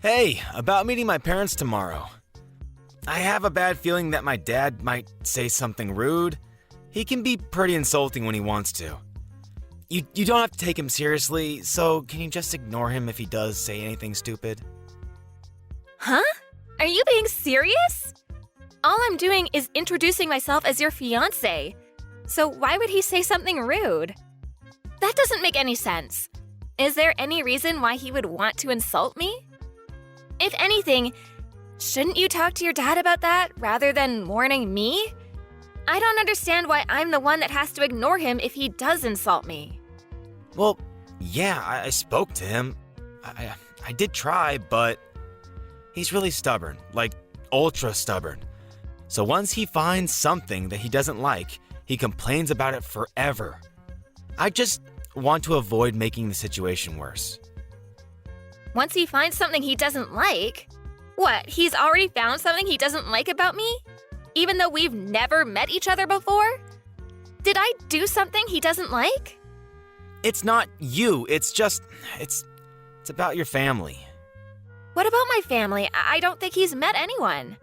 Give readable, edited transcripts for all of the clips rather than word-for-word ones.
Hey, about meeting my parents tomorrow. I have a bad feeling that my dad might say something rude. He can be pretty insulting when he wants to. You don't have to take him seriously, so can you just ignore him if he does say anything stupid? Huh? Are you being serious? All I'm doing is introducing myself as your fiancé. So why would he say something rude? That doesn't make any sense. Is there any reason why he would want to insult me? If anything, shouldn't you talk to your dad about that rather than warning me? I don't understand why I'm the one that has to ignore him if he does insult me. Well, yeah, I spoke to him. I did try, but he's really stubborn, like ultra stubborn. So once he finds something that he doesn't like, he complains about it forever. I just want to avoid making the situation worse. Once he finds something he doesn't like? What, he's already found something he doesn't like about me? Even though we've never met each other before? Did I do something he doesn't like? It's not you, it's about your family. What about my family? I don't think he's met anyone.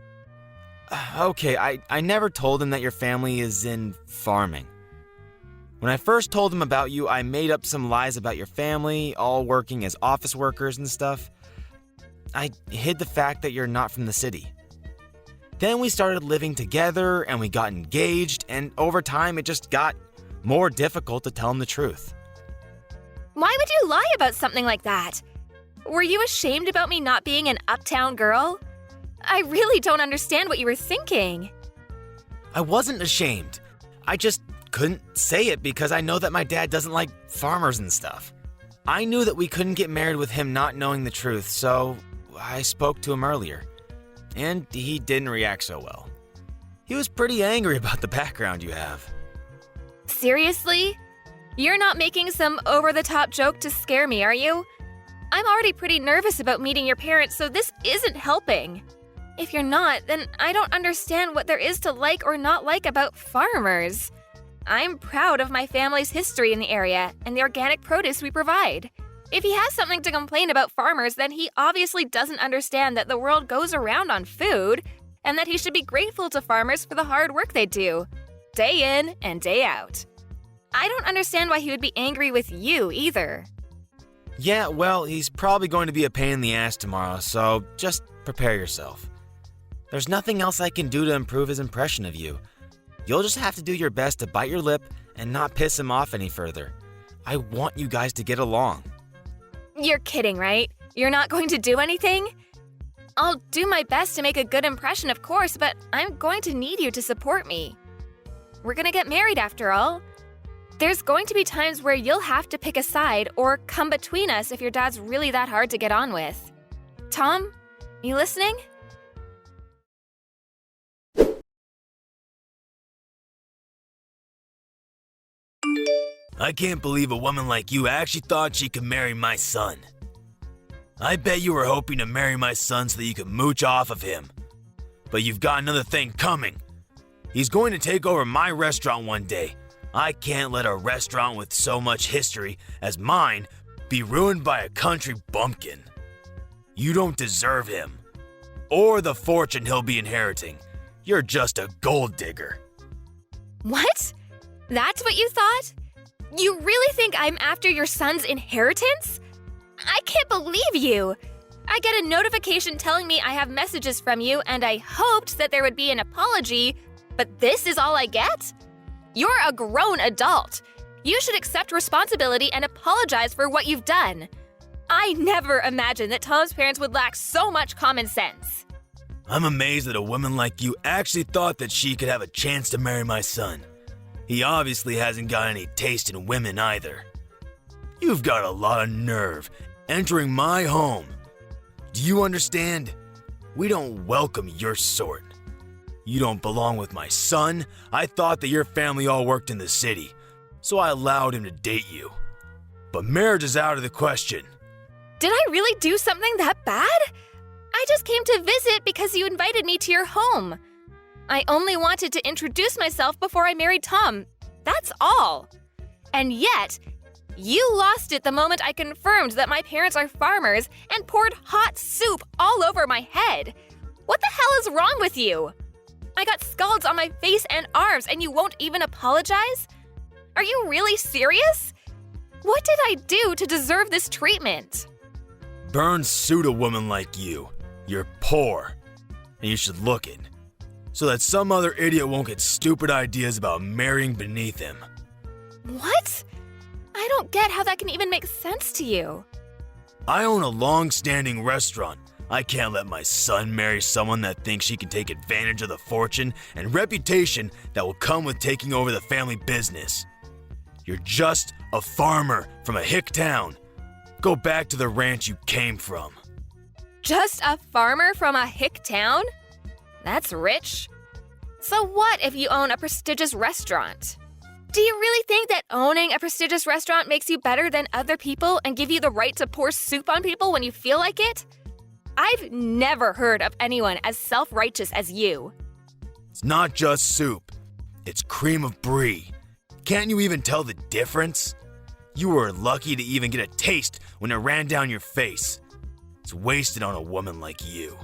Okay, I never told him that your family is in farming. When I first told him about you, I made up some lies about your family, all working as office workers and stuff. I hid the fact that you're not from the city. Then we started living together and we got engaged, and over time it just got more difficult to tell him the truth. Why would you lie about something like that? Were you ashamed about me not being an uptown girl? I really don't understand what you were thinking. I wasn't ashamed. I just couldn't say it because I know that my dad doesn't like farmers and stuff. I knew that we couldn't get married with him not knowing the truth, so I spoke to him earlier. And he didn't react so well. He was pretty angry about the background you have. Seriously? You're not making some over-the-top joke to scare me, are you? I'm already pretty nervous about meeting your parents, so this isn't helping. If you're not, then I don't understand what there is to like or not like about farmers. I'm proud of my family's history in the area and the organic produce we provide. If he has something to complain about farmers, then he obviously doesn't understand that the world goes around on food and that he should be grateful to farmers for the hard work they do, day in and day out. I don't understand why he would be angry with you either. Yeah, well, he's probably going to be a pain in the ass tomorrow, so just prepare yourself. There's nothing else I can do to improve his impression of you. You'll just have to do your best to bite your lip and not piss him off any further. I want you guys to get along. You're kidding, right? You're not going to do anything? I'll do my best to make a good impression, of course, but I'm going to need you to support me. We're gonna get married after all. There's going to be times where you'll have to pick a side or come between us if your dad's really that hard to get on with. Tom, you listening? I can't believe a woman like you actually thought she could marry my son. I bet you were hoping to marry my son so that you could mooch off of him. But you've got another thing coming. He's going to take over my restaurant one day. I can't let a restaurant with so much history as mine be ruined by a country bumpkin. You don't deserve him, or the fortune he'll be inheriting. You're just a gold digger. What? That's what you thought? You really think I'm after your son's inheritance? I can't believe you! I get a notification telling me I have messages from you, and I hoped that there would be an apology, but this is all I get? You're a grown adult. You should accept responsibility and apologize for what you've done. I never imagined that Tom's parents would lack so much common sense. I'm amazed that a woman like you actually thought that she could have a chance to marry my son. He obviously hasn't got any taste in women either. You've got a lot of nerve entering my home. Do you understand? We don't welcome your sort. You don't belong with my son. I thought that your family all worked in the city, so I allowed him to date you. But marriage is out of the question. Did I really do something that bad? I just came to visit because you invited me to your home. I only wanted to introduce myself before I married Tom. That's all. And yet, You lost it the moment I confirmed that my parents are farmers and poured hot soup all over my head. What the hell is wrong with you? I got scalds on my face and arms and you won't even apologize? Are you really serious? What did I do to deserve this treatment? Burns suit a woman like you. You're poor, and you should look it, so that some other idiot won't get stupid ideas about marrying beneath him. What? I don't get how that can even make sense to you. I own a long-standing restaurant. I can't let my son marry someone that thinks she can take advantage of the fortune and reputation that will come with taking over the family business. You're just a farmer from a hick town. Go back to the ranch you came from. Just a farmer from a hick town? That's rich. So what if you own a prestigious restaurant? Do you really think that owning a prestigious restaurant makes you better than other people and give you the right to pour soup on people when you feel like it? I've never heard of anyone as self-righteous as you. It's not just soup. It's cream of brie. Can't you even tell the difference? You were lucky to even get a taste when it ran down your face. It's wasted on a woman like you.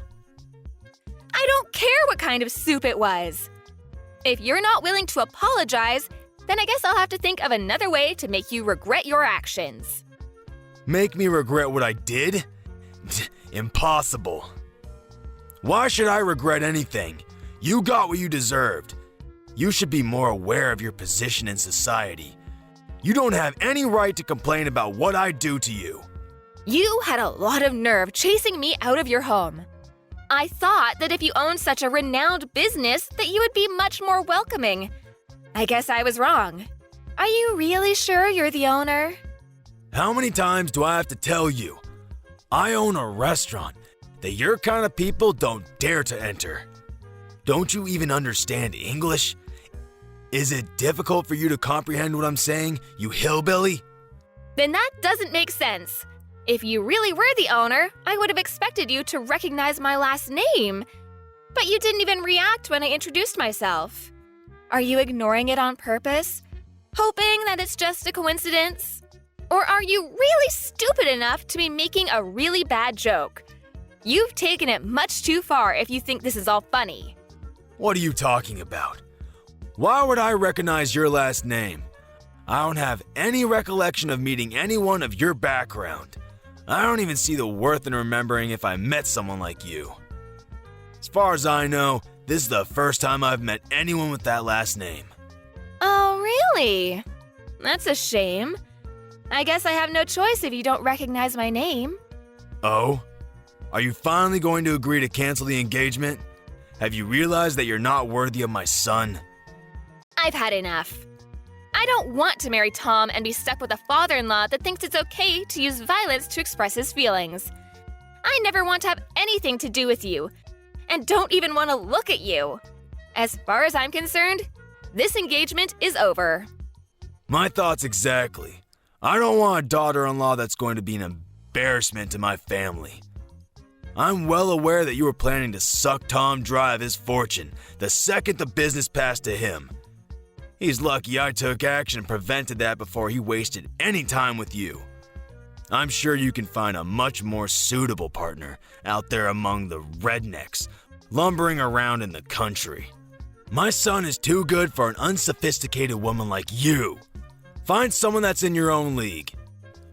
I don't care what kind of soup it was. If you're not willing to apologize, then I guess I'll have to think of another way to make you regret your actions. Make me regret what I did? Impossible. Why should I regret anything? You got what you deserved. You should be more aware of your position in society. You don't have any right to complain about what I do to you. You had a lot of nerve chasing me out of your home. I thought that if you owned such a renowned business that you would be much more welcoming. I guess I was wrong. Are you really sure you're the owner? How many times do I have to tell you? I own a restaurant that your kind of people don't dare to enter. Don't you even understand English? Is it difficult for you to comprehend what I'm saying, you hillbilly? Then that doesn't make sense. If you really were the owner, I would have expected you to recognize my last name. But you didn't even react when I introduced myself. Are you ignoring it on purpose? Hoping that it's just a coincidence? Or are you really stupid enough to be making a really bad joke? You've taken it much too far if you think this is all funny. What are you talking about? Why would I recognize your last name? I don't have any recollection of meeting anyone of your background. I don't even see the worth in remembering if I met someone like you. As far as I know, this is the first time I've met anyone with that last name. Oh, really? That's a shame. I guess I have no choice if you don't recognize my name. Oh? Are you finally going to agree to cancel the engagement? Have you realized that you're not worthy of my son? I've had enough. I don't want to marry Tom and be stuck with a father-in-law that thinks it's okay to use violence to express his feelings. I never want to have anything to do with you, and don't even want to look at you. As far as I'm concerned, this engagement is over. My thoughts exactly. I don't want a daughter-in-law that's going to be an embarrassment to my family. I'm well aware that you were planning to suck Tom dry of his fortune the second the business passed to him. He's lucky I took action and prevented that before he wasted any time with you. I'm sure you can find a much more suitable partner out there among the rednecks lumbering around in the country. My son is too good for an unsophisticated woman like you. Find someone that's in your own league,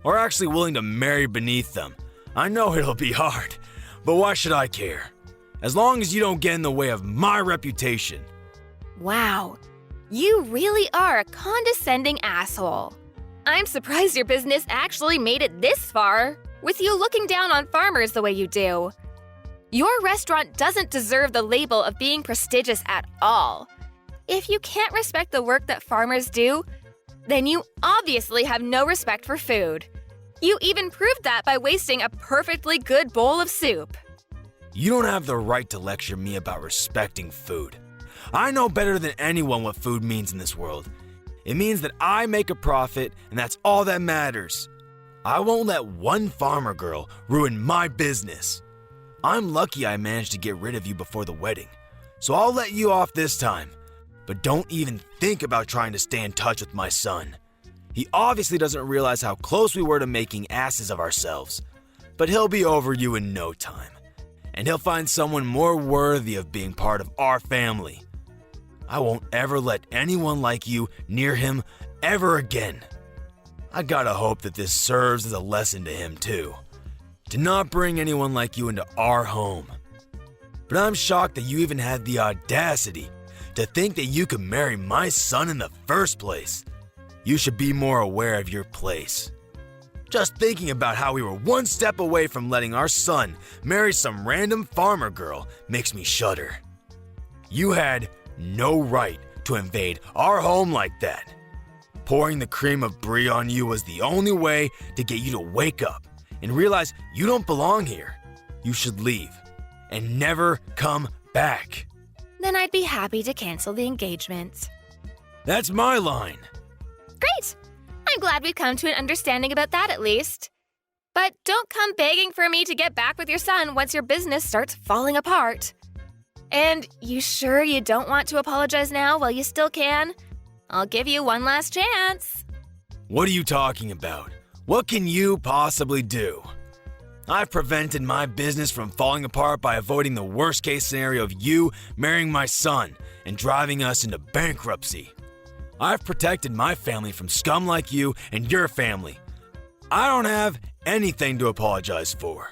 or actually willing to marry beneath them. I know it'll be hard, but why should I care? As long as you don't get in the way of my reputation. Wow, you really are a condescending asshole. I'm surprised your business actually made it this far, with you looking down on farmers the way you do. Your restaurant doesn't deserve the label of being prestigious at all. If you can't respect the work that farmers do, then you obviously have no respect for food. You even proved that by wasting a perfectly good bowl of soup. You don't have the right to lecture me about respecting food. I know better than anyone what food means in this world. It means that I make a profit, and that's all that matters. I won't let one farmer girl ruin my business. I'm lucky I managed to get rid of you before the wedding, so I'll let you off this time. But don't even think about trying to stay in touch with my son. He obviously doesn't realize how close we were to making asses of ourselves. But he'll be over you in no time. And he'll find someone more worthy of being part of our family. I won't ever let anyone like you near him ever again. I gotta hope that this serves as a lesson to him too. To not bring anyone like you into our home. But I'm shocked that you even had the audacity to think that you could marry my son in the first place. You should be more aware of your place. Just thinking about how we were one step away from letting our son marry some random farmer girl makes me shudder. You had no right to invade our home like that. Pouring the cream of brie on you was the only way to get you to wake up and realize you don't belong here. You should leave and never come back. Then I'd be happy to cancel the engagement. That's my line. Great! I'm glad we've come to an understanding about that at least. But don't come begging for me to get back with your son once your business starts falling apart. And you sure you don't want to apologize now while you still can? I'll give you one last chance. What are you talking about? What can you possibly do? I've prevented my business from falling apart by avoiding the worst case scenario of you marrying my son and driving us into bankruptcy. I've protected my family from scum like you and your family. I don't have anything to apologize for.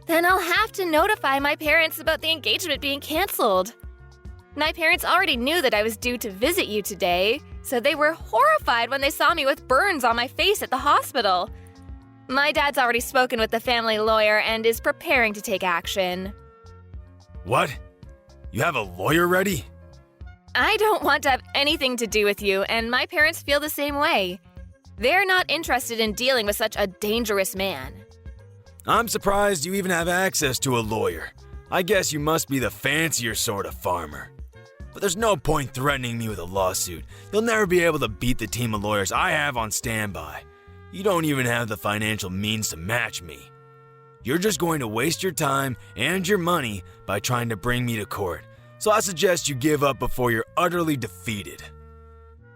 Then I'll have to notify my parents about the engagement being canceled. My parents already knew that I was due to visit you today, so they were horrified when they saw me with burns on my face at the hospital. My dad's already spoken with the family lawyer and is preparing to take action. What? You have a lawyer ready? I don't want to have anything to do with you, and my parents feel the same way. They're not interested in dealing with such a dangerous man. I'm surprised you even have access to a lawyer. I guess you must be the fancier sort of farmer. But there's no point threatening me with a lawsuit. You'll never be able to beat the team of lawyers I have on standby. You don't even have the financial means to match me. You're just going to waste your time and your money by trying to bring me to court. So I suggest you give up before you're utterly defeated.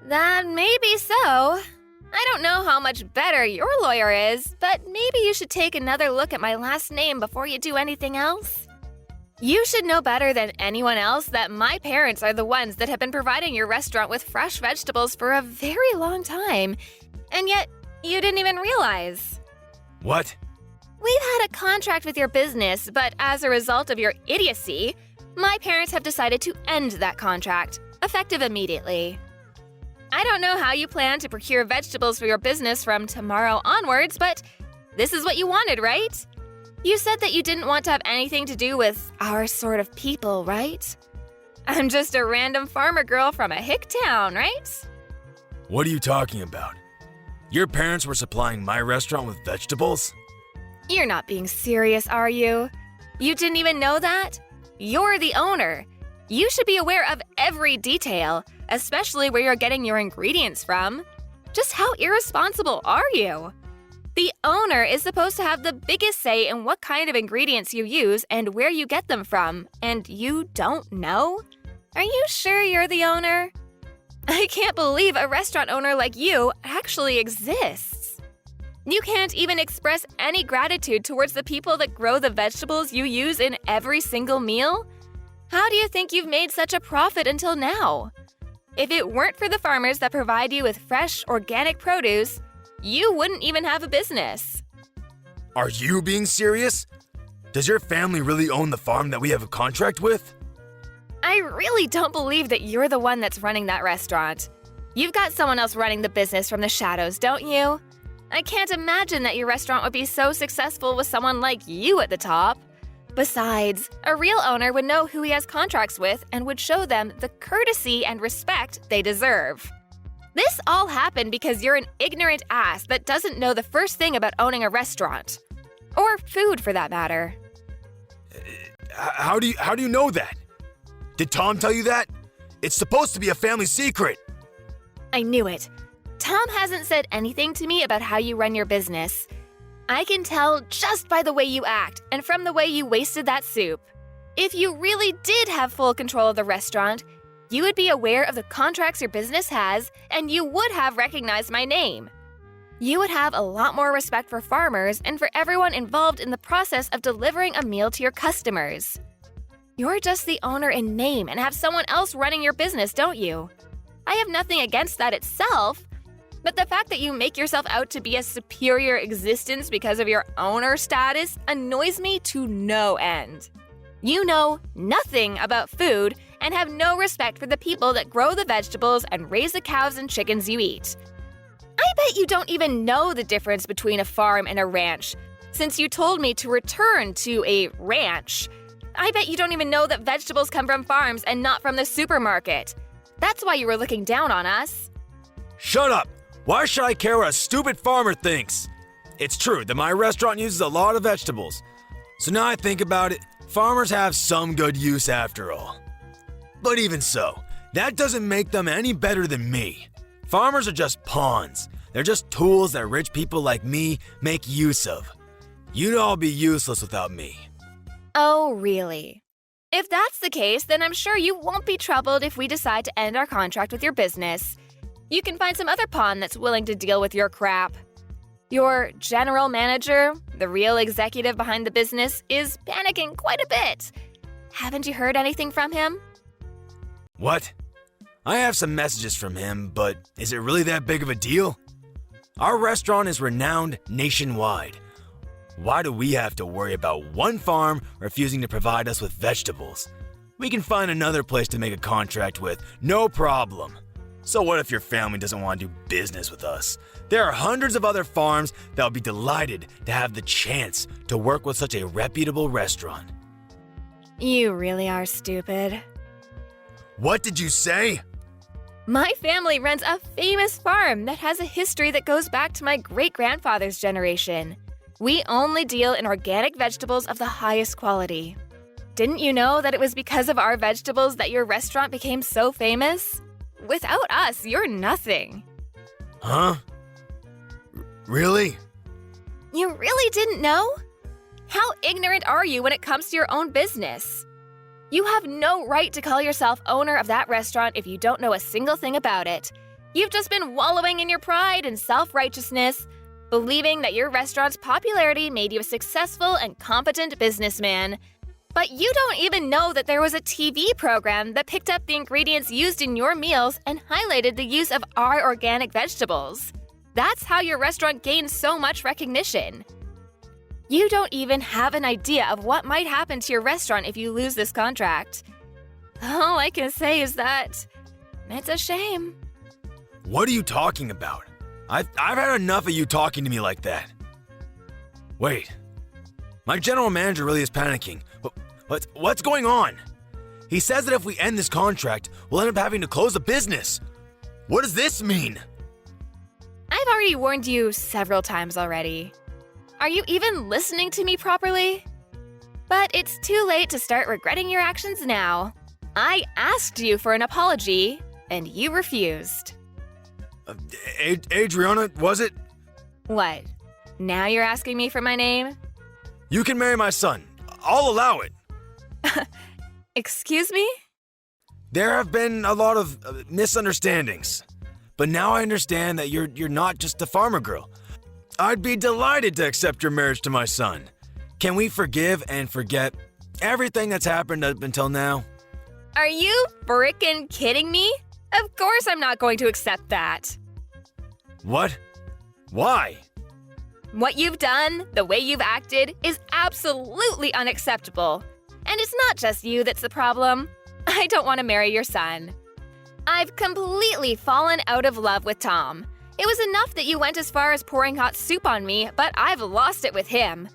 That may be so. I don't know how much better your lawyer is, but maybe you should take another look at my last name before you do anything else. You should know better than anyone else that my parents are the ones that have been providing your restaurant with fresh vegetables for a very long time, and yet you didn't even realize. What? We've had a contract with your business, but as a result of your idiocy, my parents have decided to end that contract, effective immediately. I don't know how you plan to procure vegetables for your business from tomorrow onwards, but this is what you wanted, right? You said that you didn't want to have anything to do with our sort of people, right? I'm just a random farmer girl from a hick town, right? What are you talking about? Your parents were supplying my restaurant with vegetables? You're not being serious, are you? You didn't even know that? You're the owner. You should be aware of every detail, especially where you're getting your ingredients from. Just how irresponsible are you? The owner is supposed to have the biggest say in what kind of ingredients you use and where you get them from, and you don't know? Are you sure you're the owner? I can't believe a restaurant owner like you actually exists. You can't even express any gratitude towards the people that grow the vegetables you use in every single meal? How do you think you've made such a profit until now? If it weren't for the farmers that provide you with fresh, organic produce, you wouldn't even have a business. Are you being serious? Does your family really own the farm that we have a contract with? I really don't believe that you're the one that's running that restaurant. You've got someone else running the business from the shadows, don't you? I can't imagine that your restaurant would be so successful with someone like you at the top. Besides, a real owner would know who he has contracts with and would show them the courtesy and respect they deserve. This all happened because you're an ignorant ass that doesn't know the first thing about owning a restaurant. Or food, for that matter. How do you know that? Did Tom tell you that? It's supposed to be a family secret. I knew it. Tom hasn't said anything to me about how you run your business. I can tell just by the way you act and from the way you wasted that soup. If you really did have full control of the restaurant, You would be aware of the contracts your business has, and you would have recognized my name. You would have a lot more respect for farmers and for everyone involved in the process of delivering a meal to your customers. You're just the owner in name and have someone else running your business, don't you? I have nothing against that itself, but the fact that you make yourself out to be a superior existence because of your owner status annoys me to no end. You know nothing about food and have no respect for the people that grow the vegetables and raise the cows and chickens you eat. I bet you don't even know the difference between a farm and a ranch, since you told me to return to a ranch. I bet you don't even know that vegetables come from farms and not from the supermarket. That's why you were looking down on us. Shut up! Why should I care what a stupid farmer thinks? It's true that my restaurant uses a lot of vegetables. So now I think about it, farmers have some good use after all. But even so, that doesn't make them any better than me. Farmers are just pawns. They're just tools that rich people like me make use of. You'd all be useless without me. Oh, really? If that's the case, then I'm sure you won't be troubled if we decide to end our contract with your business. You can find some other pawn that's willing to deal with your crap. Your general manager, the real executive behind the business, is panicking quite a bit. Haven't you heard anything from him? What? I have some messages from him, but is it really that big of a deal? Our restaurant is renowned nationwide. Why do we have to worry about one farm refusing to provide us with vegetables? We can find another place to make a contract with, no problem. So what if your family doesn't want to do business with us? There are hundreds of other farms that will be delighted to have the chance to work with such a reputable restaurant. You really are stupid. What did you say? My family runs a famous farm that has a history that goes back to my great-grandfather's generation. We only deal in organic vegetables of the highest quality. Didn't you know that it was because of our vegetables that your restaurant became so famous? Without us, you're nothing. Huh? Really? You really didn't know? How ignorant are you when it comes to your own business? You have no right to call yourself owner of that restaurant if you don't know a single thing about it. You've just been wallowing in your pride and self-righteousness, believing that your restaurant's popularity made you a successful and competent businessman. But you don't even know that there was a TV program that picked up the ingredients used in your meals and highlighted the use of our organic vegetables. That's how your restaurant gained so much recognition. You don't even have an idea of what might happen to your restaurant if you lose this contract. All I can say is that it's a shame. What are you talking about? I've had enough of you talking to me like that. Wait. My general manager really is panicking. What's going on? He says that if we end this contract, we'll end up having to close the business. What does this mean? I've already warned you several times already. Are you even listening to me properly? But it's too late to start regretting your actions now. I asked you for an apology, and you refused. Adriana, was it? What? Now you're asking me for my name? You can marry my son. I'll allow it. Excuse me? There have been a lot of misunderstandings. But now I understand that you're not just a farmer girl. I'd be delighted to accept your marriage to my son. Can we forgive and forget everything that's happened up until now? Are you frickin' kidding me? Of course I'm not going to accept that. What? Why? What you've done, the way you've acted, is absolutely unacceptable. And it's not just you that's the problem. I don't want to marry your son. I've completely fallen out of love with Tom. It was enough that you went as far as pouring hot soup on me, but I've lost it with him.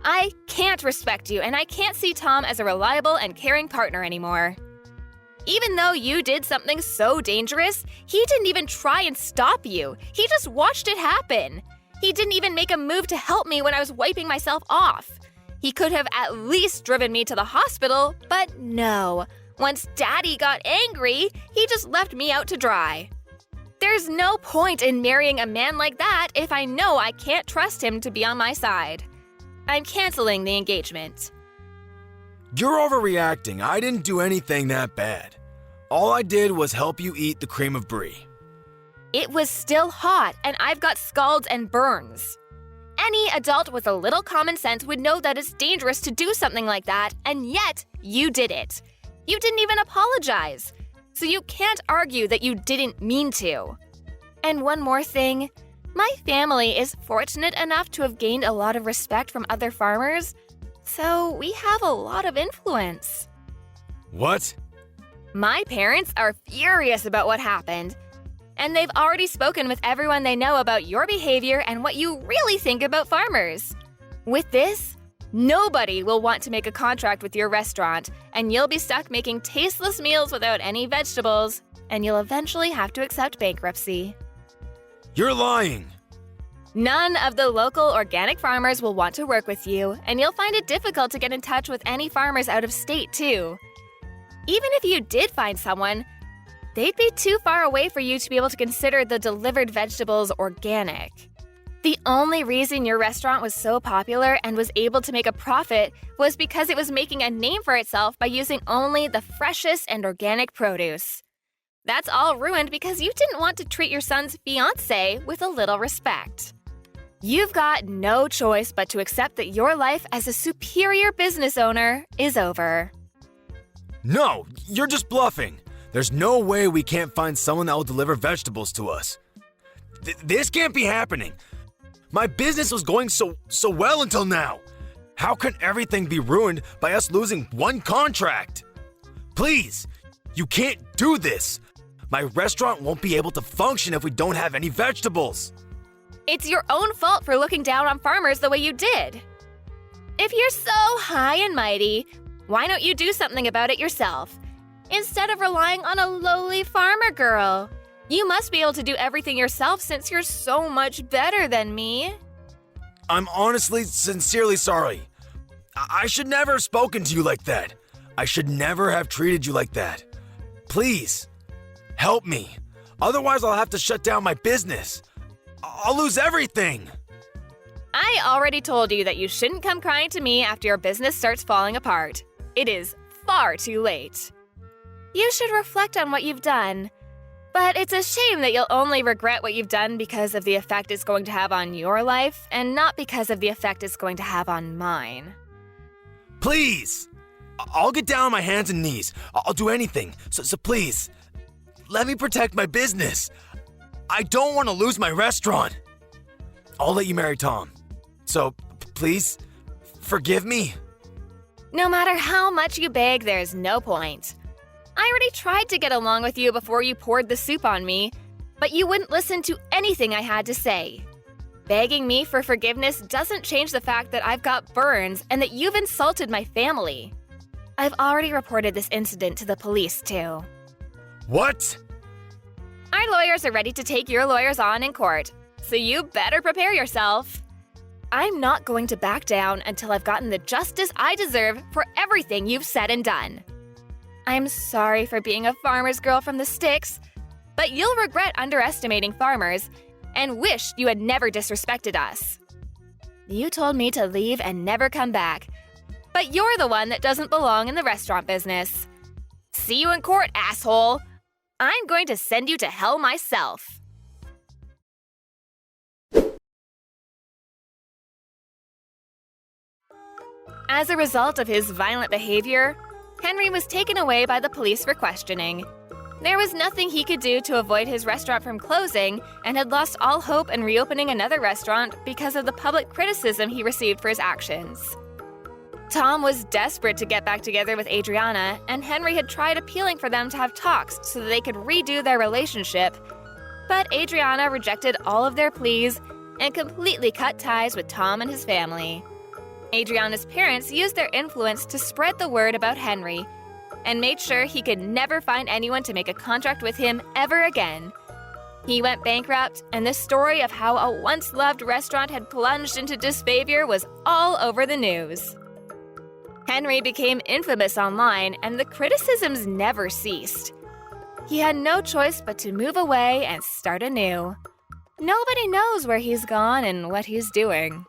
I can't respect you, and I can't see Tom as a reliable and caring partner anymore. Even though you did something so dangerous, he didn't even try and stop you. He just watched it happen. He didn't even make a move to help me when I was wiping myself off. He could have at least driven me to the hospital, but no. Once Daddy got angry, he just left me out to dry. There's no point in marrying a man like that if I know I can't trust him to be on my side. I'm canceling the engagement. You're overreacting. I didn't do anything that bad. All I did was help you eat the cream of brie. It was still hot, and I've got scalds and burns. Any adult with a little common sense would know that it's dangerous to do something like that, and yet you did it. You didn't even apologize. So you can't argue that you didn't mean to. And one more thing, my family is fortunate enough to have gained a lot of respect from other farmers, so we have a lot of influence. What? My parents are furious about what happened, and they've already spoken with everyone they know about your behavior and what you really think about farmers. With this, nobody will want to make a contract with your restaurant, and you'll be stuck making tasteless meals without any vegetables, and you'll eventually have to accept bankruptcy. You're lying. None of the local organic farmers will want to work with you, and you'll find it difficult to get in touch with any farmers out of state, too. Even if you did find someone, they'd be too far away for you to be able to consider the delivered vegetables organic. The only reason your restaurant was so popular and was able to make a profit was because it was making a name for itself by using only the freshest and organic produce. That's all ruined because you didn't want to treat your son's fiancé with a little respect. You've got no choice but to accept that your life as a superior business owner is over. No, you're just bluffing. There's no way we can't find someone that will deliver vegetables to us. This can't be happening. My business was going so well until now. How can everything be ruined by us losing one contract? Please, you can't do this. My restaurant won't be able to function if we don't have any vegetables. It's your own fault for looking down on farmers the way you did. If you're so high and mighty, why don't you do something about it yourself? Instead of relying on a lowly farmer girl. You must be able to do everything yourself since you're so much better than me. I'm honestly, sincerely sorry. I should never have spoken to you like that. I should never have treated you like that. Please, help me. Otherwise, I'll have to shut down my business. I'll lose everything. I already told you that you shouldn't come crying to me after your business starts falling apart. It is far too late. You should reflect on what you've done. But it's a shame that you'll only regret what you've done because of the effect it's going to have on your life and not because of the effect it's going to have on mine. Please! I'll get down on my hands and knees. I'll do anything. So please, let me protect my business. I don't want to lose my restaurant. I'll let you marry Tom. So please, forgive me. No matter how much you beg, there's no point. I already tried to get along with you before you poured the soup on me, but you wouldn't listen to anything I had to say. Begging me for forgiveness doesn't change the fact that I've got burns and that you've insulted my family. I've already reported this incident to the police, too. What? Our lawyers are ready to take your lawyers on in court, so you better prepare yourself. I'm not going to back down until I've gotten the justice I deserve for everything you've said and done. I'm sorry for being a farmer's girl from the sticks, but you'll regret underestimating farmers and wish you had never disrespected us. You told me to leave and never come back, but you're the one that doesn't belong in the restaurant business. See you in court, asshole! I'm going to send you to hell myself. As a result of his violent behavior, Henry was taken away by the police for questioning. There was nothing he could do to avoid his restaurant from closing and had lost all hope in reopening another restaurant because of the public criticism he received for his actions. Tom was desperate to get back together with Adriana, and Henry had tried appealing for them to have talks so that they could redo their relationship. But Adriana rejected all of their pleas and completely cut ties with Tom and his family. Adriana's parents used their influence to spread the word about Henry and made sure he could never find anyone to make a contract with him ever again. He went bankrupt, and the story of how a once-loved restaurant had plunged into disfavor was all over the news. Henry became infamous online, and the criticisms never ceased. He had no choice but to move away and start anew. Nobody knows where he's gone and what he's doing.